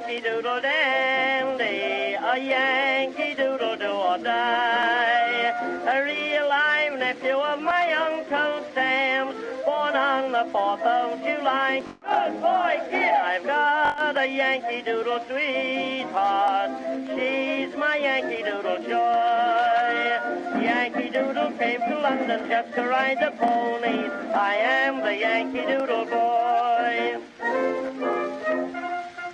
Yankee Doodle dandy, a Yankee Doodle do or die. A real live nephew of my Uncle Sam, born on the 4th of July. Good boy, kid, I've got a Yankee Doodle sweetheart. She's my Yankee Doodle joy. Yankee Doodle came to London just to ride the pony. I am the Yankee Doodle boy.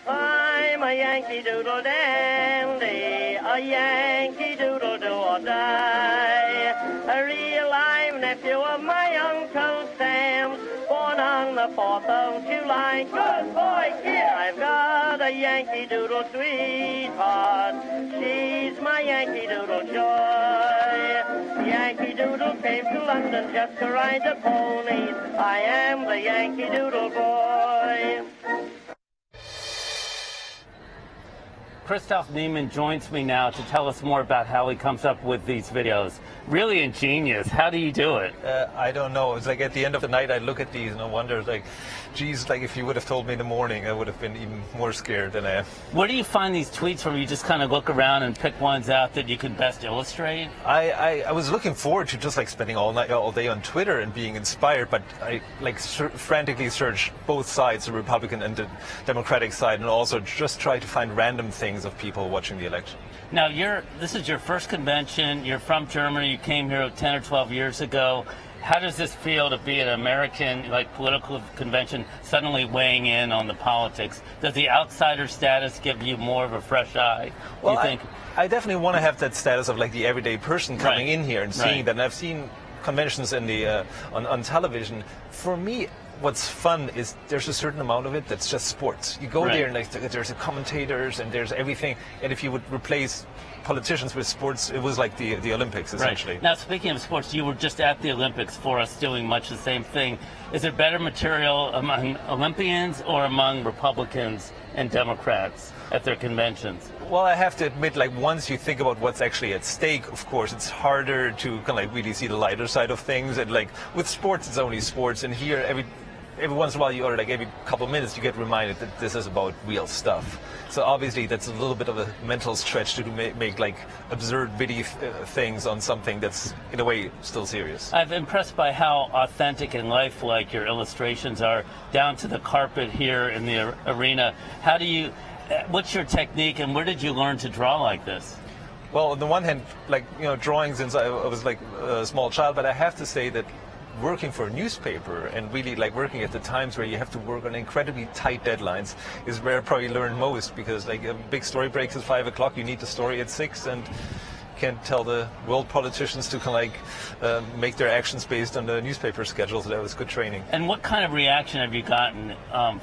I'm a Yankee Doodle dandy, a Yankee Doodle do or die. A real live nephew of my Uncle Sam, born on the 4th of July. Good boy, kid, I've got a Yankee Doodle sweetheart. She's my Yankee Doodle joy. Yankee Doodle came to London just to ride the ponies. I am the Yankee Doodle boy. Christoph Niemann joins me now to tell us more about how he comes up with these videos. Really ingenious. How do you do it? I don't know. It's like at the end of the night I look at these and I wonder, like, geez, like if you would have told me in the morning, I would have been even more scared than I am. Where do you find these tweets from? You just kind of look around and pick ones out that you can best illustrate? I was looking forward to just like spending all day on Twitter and being inspired, but I like frantically search both sides, the Republican and the Democratic side, and also just try to find random things of people watching the election. Now, this is your first convention. You're from Germany. You came here 10 or 12 years ago. How does this feel to be an American, like, political convention suddenly weighing in on the politics? Does the outsider status give you more of a fresh eye, well, you think? I definitely want to have that status of like the everyday person coming in here and seeing that. And I've seen conventions in the on television. For me, what's fun is there's a certain amount of it that's just sports. You go there and like, there's the commentators and there's everything. And if you would replace politicians with sports, it was like the Olympics, essentially. Now, speaking of sports, you were just at the Olympics for us doing much the same thing. Is there better material among Olympians or among Republicans and Democrats at their conventions? Well, I have to admit, like, once you think about what's actually at stake, of course, it's harder to kind of like really see the lighter side of things. And like with sports, it's only sports. And here, every once in a while, you, or like every couple of minutes, you get reminded that this is about real stuff. So obviously, that's a little bit of a mental stretch to make like absurd video things on something that's in a way still serious. I'm impressed by how authentic and lifelike your illustrations are, down to the carpet here in the arena. How do you? What's your technique, and where did you learn to draw like this? Well, on the one hand, like, you know, drawing since I was like a small child, but I have to say that working for a newspaper and really like working at the times where you have to work on incredibly tight deadlines is where I probably learned most, because like a big story breaks at 5 o'clock, you need the story at 6, and can't tell the world politicians to kind of like make their actions based on the newspaper schedule. So that was good training. And what kind of reaction have you gotten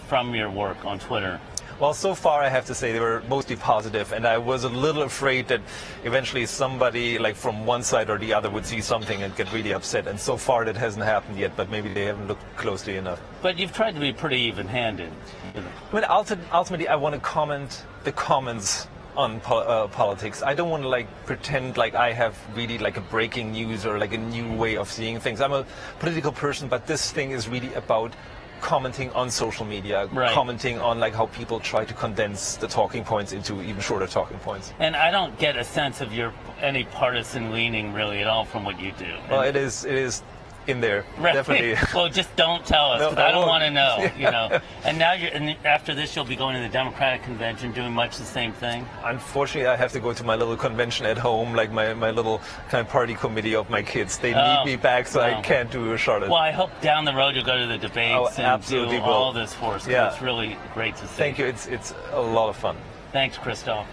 from your work on Twitter? Well, so far I have to say they were mostly positive, and I was a little afraid that eventually somebody like from one side or the other would see something and get really upset, and so far that hasn't happened yet, but maybe they haven't looked closely enough. But you've tried to be pretty even-handed. I mean, ultimately I want to comment the comments on politics. I don't want to like pretend like I have really like a breaking news or like a new way of seeing things. I'm a political person, but this thing is really about commenting on social media, commenting on like how people try to condense the talking points into even shorter talking points. And I don't get a sense of your any partisan leaning really at all from what you do. Well, it is in there, definitely. Well, just don't tell us, because I don't want to know, you know. And now after this, you'll be going to the Democratic convention, doing much the same thing? Unfortunately, I have to go to my little convention at home, like my little kind of party committee of my kids. They need me back, so I can't do Charlotte. Well, I hope down the road you'll go to the debates and do all this for us. It's really great to see. Thank you. It's a lot of fun. Thanks, Christoph.